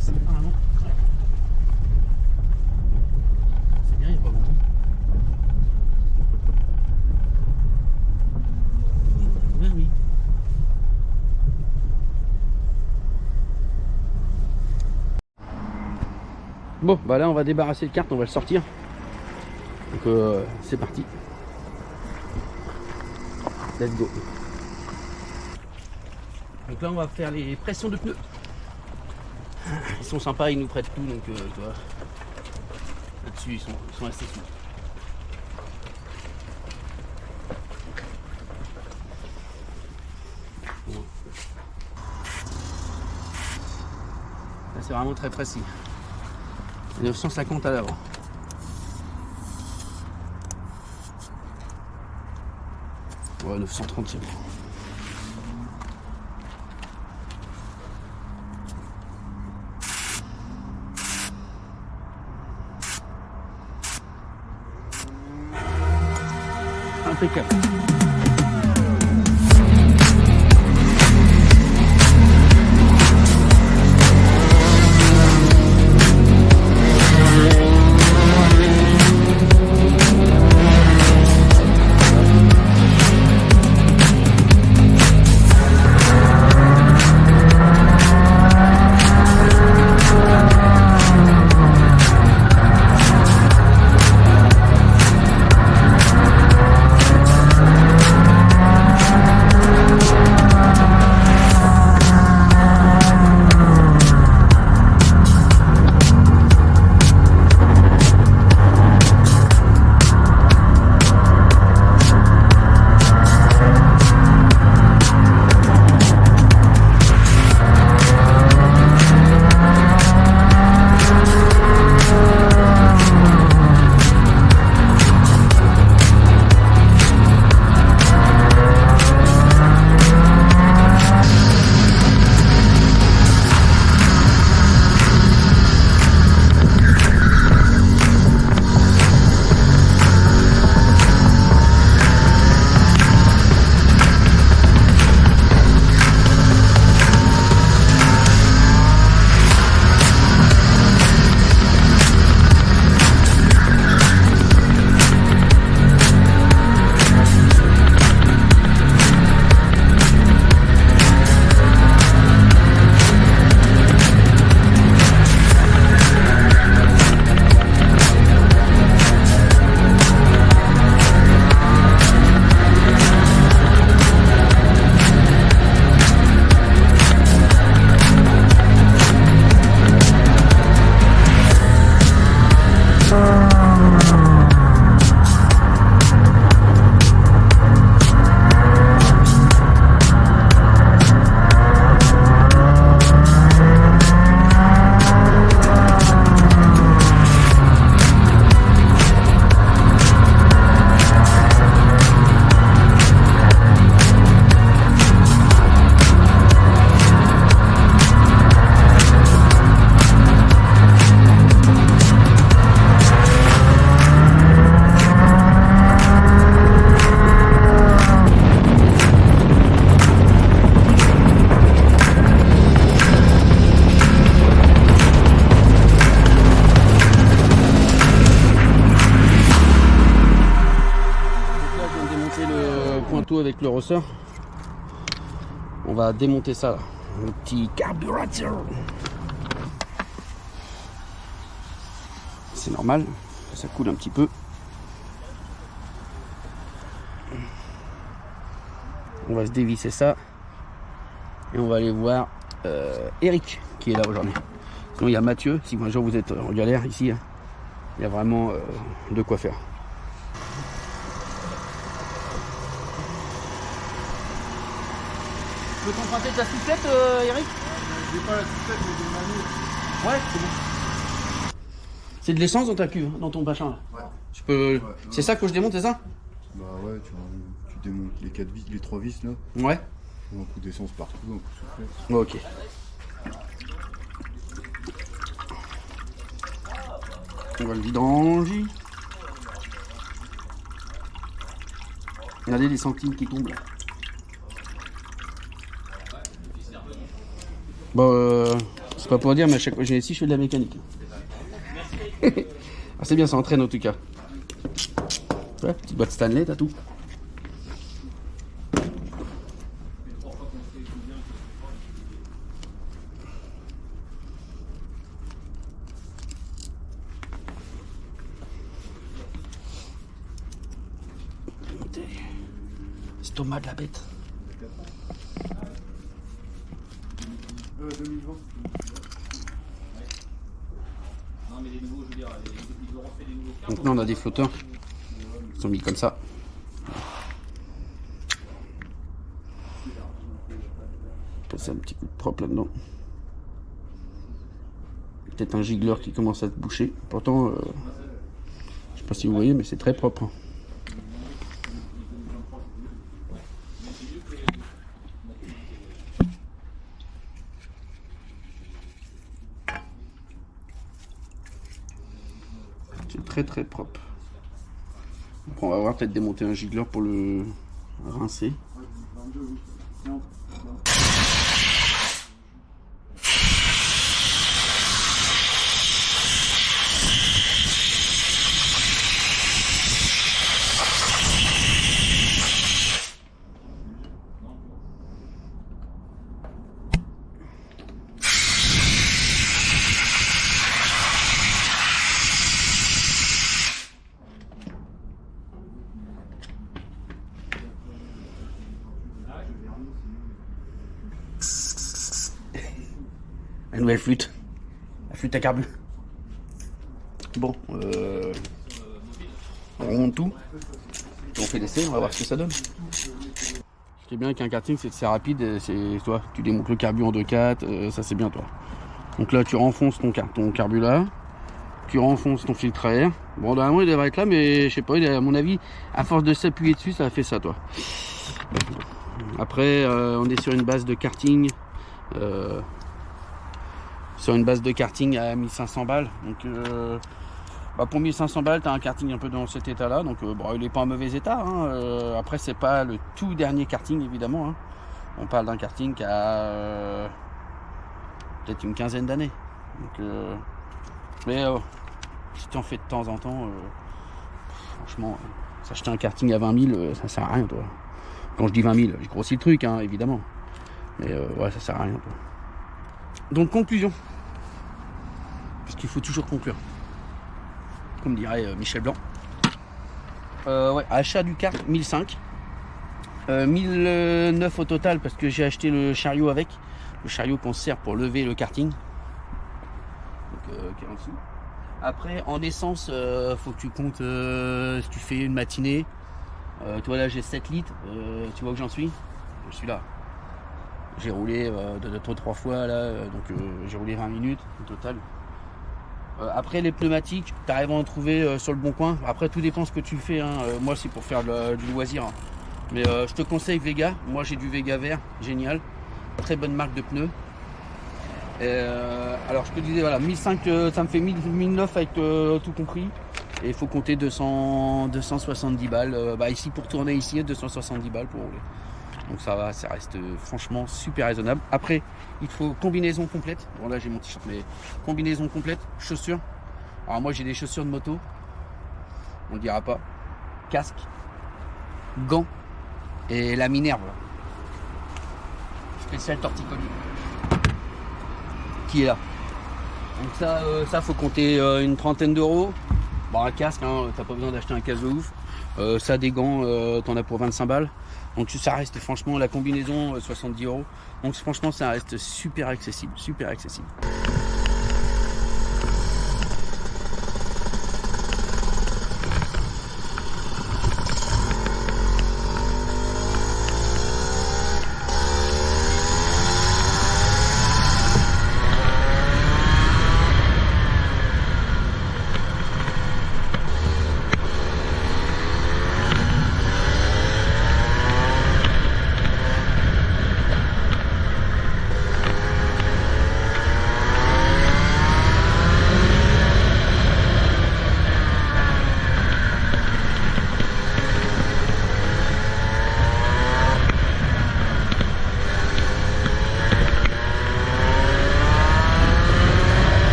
passe par avant. Ouais. C'est bien, il n'y a pas beaucoup. Ouais, oui. Bon, bah là on va débarrasser le kart, on va le sortir. Donc c'est parti. Let's go. Donc là on va faire les pressions de pneus. Ils sont sympas, ils nous prêtent tout, donc tu vois. Là-dessus ils sont assez souples. Bon. Là c'est vraiment très précis. 950 à l'avant. Ouais, 930 c'est bon. Impeccable. Avec le ressort, on va démonter ça là. Le petit carburateur, c'est normal, ça coule un petit peu. On va se dévisser ça et on va aller voir Eric qui est là aujourd'hui. Sinon il y a Mathieu, si un jour vous êtes en galère ici, il y a vraiment de quoi faire. Tu peux t'emprunter de la soufflette, Eric? J'ai pas la soufflette, mais j'ai une manette. Ouais, c'est bon. C'est de l'essence dans ta cuve, dans ton machin là. Ouais. Je peux. Ouais, c'est ça que je démonte, c'est ça? Bah ouais, tu démontes les 4 vis, les 3 vis là. Ouais. Un coup d'essence partout, un coup de soufflette. Ok. On va le vidanger. Regardez les centimes qui tombent là. Bon, pas pour dire, mais à chaque fois que je viens ici, je fais de la mécanique. Ah, c'est bien, ça entraîne en tout cas. Ouais, petite boîte Stanley, t'as tout. Estomac de la bête. 2020. Donc là on a des flotteurs qui sont mis comme ça. Passer un petit coup de propre là-dedans. Peut-être un giggler qui commence à se boucher. Pourtant, je sais pas si vous voyez, mais c'est très propre. C'est très très propre. Donc on va voir peut-être démonter un giggler pour le rincer. La nouvelle flûte. La flûte à carbu. Bon, on remonte tout. On fait l'essai, on va voir ce que ça donne. Ce qui est bien avec un karting, c'est que c'est rapide. C'est toi, tu démontes le carbu en 2-4, ça c'est bien toi. Donc là, tu renfonces ton carbu là. Tu renfonces ton filtre à air. Bon, normalement, il devrait être là, mais je sais pas, à mon avis, à force de s'appuyer dessus, ça a fait ça toi. Après, on est sur une base de karting. Sur une base de karting à 1500 balles. Donc pour 1500 balles, tu as un karting un peu dans cet état là. Donc bon, il n'est pas en mauvais état. Hein. Après, c'est pas le tout dernier karting évidemment. Hein. On parle d'un karting qui a peut-être une quinzaine d'années. Mais si tu en fais de temps en temps, franchement, s'acheter un karting à 20 000, ça sert à rien toi. Quand je dis 20 000, je grossis le truc hein, évidemment. Mais ouais, ça sert à rien toi. Donc conclusion, parce qu'il faut toujours conclure, comme dirait Michel Blanc. Ouais, achat du kart 1005, 1009 au total parce que j'ai acheté le chariot avec, le chariot qu'on sert pour lever le karting. Donc qui est en dessous. Après en essence, faut que tu comptes si tu fais une matinée. Toi là j'ai 7 litres, tu vois où j'en suis? Je suis là. J'ai roulé 2-3 fois là, donc j'ai roulé 20 minutes au total. Après les pneumatiques, tu arrives à en trouver sur le bon coin. Après tout dépend ce que tu fais. Hein. Moi c'est pour faire du loisir. Hein. Mais je te conseille Vega. Moi j'ai du Vega vert, génial. Très bonne marque de pneus. Alors je te disais voilà, 1005 ça me fait 1009 avec tout compris. Et il faut compter 270 balles. Ici pour tourner ici, 270 balles pour rouler. Donc ça va, ça reste franchement super raisonnable. Après, il faut combinaison complète. Bon là j'ai mon t-shirt, mais combinaison complète, chaussures. Alors moi j'ai des chaussures de moto, on le dira pas. Casque, gants et la Minerve. Spécial torticolis. Qui est là. Donc ça faut compter une trentaine d'euros. Bon un casque, hein, t'as pas besoin d'acheter un casque de ouf. Ça des gants, t'en as pour 25 balles. Donc ça reste franchement la combinaison 70 euros. Donc franchement ça reste super accessible, super accessible.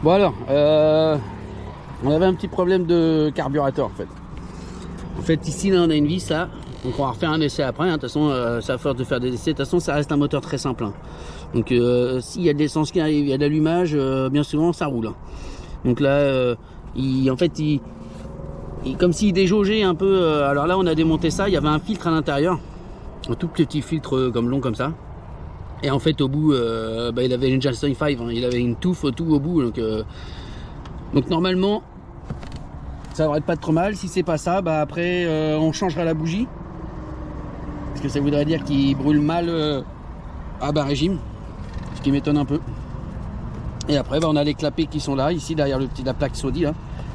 Bon alors, on avait un petit problème de carburateur en fait. En fait ici là on a une vis là, donc on va refaire un essai après, hein. De toute façon c'est à force de faire des essais, de toute façon ça reste un moteur très simple, hein. Donc s'il y a de l'essence qui arrive, il y a de l'allumage, bien souvent ça roule, hein. Donc là en fait comme s'il déjaugeait un peu, alors là on a démonté ça, il y avait un filtre à l'intérieur, un tout petit filtre comme long comme ça. Et en fait au bout il avait une Justin 5, hein. Il avait une touffe tout au bout, donc normalement ça devrait pas être trop mal. Si c'est pas ça, après on changera la bougie, parce que ça voudrait dire qu'il brûle mal à bas régime, ce qui m'étonne un peu. Et après on a les clapets qui sont là, ici derrière la plaque Saudi là.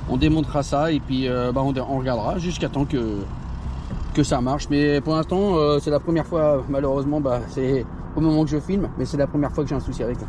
On démontera ça et puis on regardera jusqu'à temps que ça marche. Mais pour l'instant c'est la première fois, malheureusement c'est au moment que je filme, mais c'est la première fois que j'ai un souci avec ça.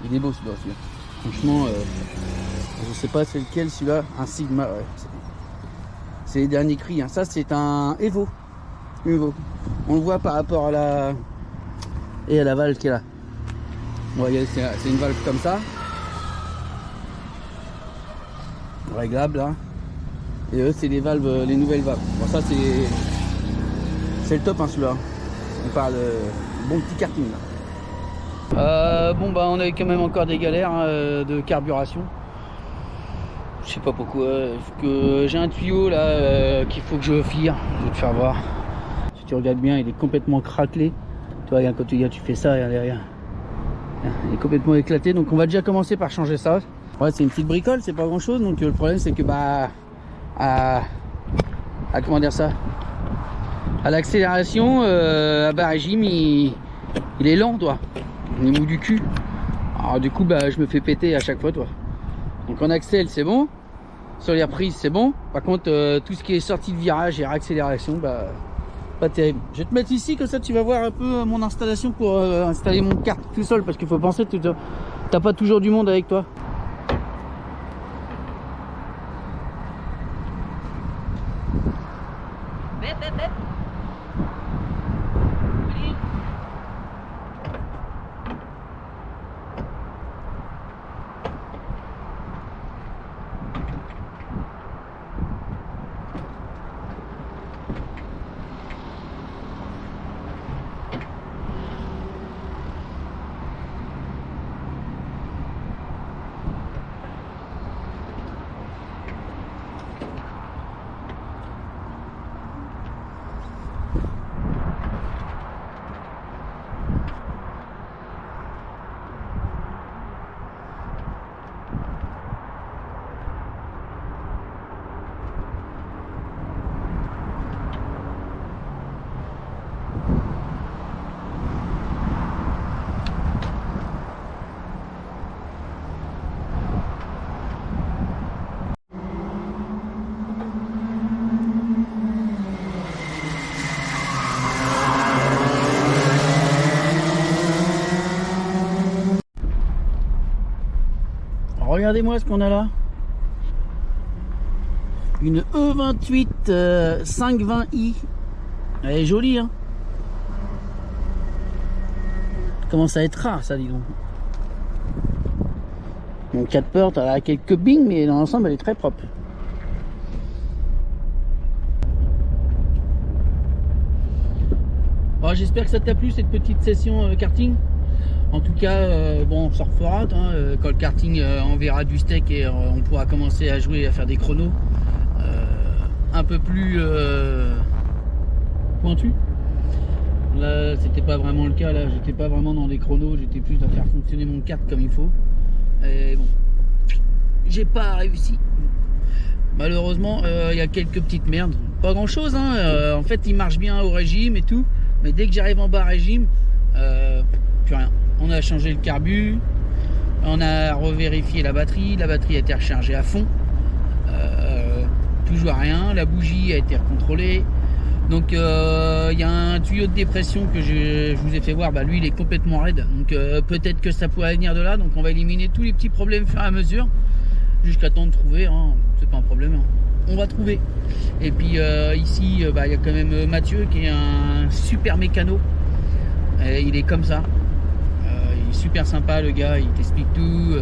Il est beau celui-là aussi. Franchement, je sais pas c'est lequel celui-là. Un Sigma, ouais. C'est les derniers cris, hein. Ça c'est un Evo. On le voit par rapport à la valve qui est là. Vous voyez, c'est une valve comme ça. Réglable là. Et eux c'est les valves, les nouvelles valves. Bon ça c'est le top, hein, celui-là. On parle bon petit karting là. On a quand même encore des galères, hein, de carburation. Je sais pas pourquoi. J'ai un tuyau là qu'il faut que je vire. Je vais te faire voir. Si tu regardes bien, il est complètement craquelé. Tu vois, regarde, quand tu fais ça, regarde. Il est complètement éclaté. Donc on va déjà commencer par changer ça. Ouais, c'est une petite bricole, c'est pas grand chose. Donc le problème c'est que comment dire ça, à l'accélération, à bas régime, il est lent, toi. On est mou du cul. Alors du coup je me fais péter à chaque fois, toi. Donc en accèle c'est bon, sur les reprises c'est bon. Par contre tout ce qui est sortie de virage et accélération, pas terrible. Je vais te mettre ici, comme ça tu vas voir un peu mon installation pour installer mon kart tout seul, parce qu'il faut penser que t'as pas toujours du monde avec toi. Regardez-moi ce qu'on a là. Une E28 520i. Elle est jolie, hein. Ça commence à être rare, ça, dis donc. Donc 4 portes, elle a quelques bings, mais dans l'ensemble, elle est très propre. Bon, j'espère que ça t'a plu, cette petite session karting. En tout cas, bon, on s'en refera hein, quand le karting on verra du steak et on pourra commencer à jouer, à faire des chronos un peu plus pointus. Là, c'était pas vraiment le cas. Là, j'étais pas vraiment dans des chronos. J'étais plus à faire fonctionner mon kart comme il faut. Et bon, j'ai pas réussi. Malheureusement, il y a quelques petites merdes. Pas grand chose. Hein. En fait, il marche bien au régime et tout. Mais dès que j'arrive en bas régime, plus rien. On a changé le carbu, on a revérifié la batterie a été rechargée à fond, toujours rien, la bougie a été recontrôlée, donc il y a un tuyau de dépression que je vous ai fait voir, lui il est complètement raide, donc peut-être que ça pourrait venir de là, donc on va éliminer tous les petits problèmes au fur et à mesure, jusqu'à temps de trouver, hein, c'est pas un problème, hein. On va trouver. Et puis ici, il y a quand même Mathieu qui est un super mécano, et il est comme ça. Super sympa le gars, il t'explique tout.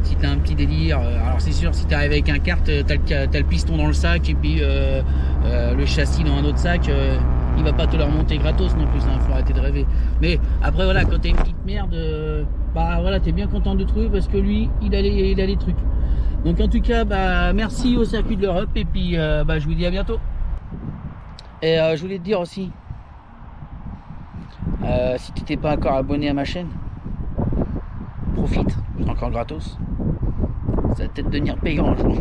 Si t'as un petit délire, alors c'est sûr, si t'arrives avec un kart, t'as le piston dans le sac et puis le châssis dans un autre sac, il va pas te le remonter gratos non plus, il faut arrêter de rêver. Mais après voilà, quand t'as une petite merde, voilà, t'es bien content de trouver parce que lui, il a les trucs. Donc en tout cas, merci au circuit de l'Europe et puis je vous dis à bientôt. Et je voulais te dire aussi, si tu t'es pas encore abonné à ma chaîne, profite, c'est encore gratos. Ça va peut-être devenir payant un jour.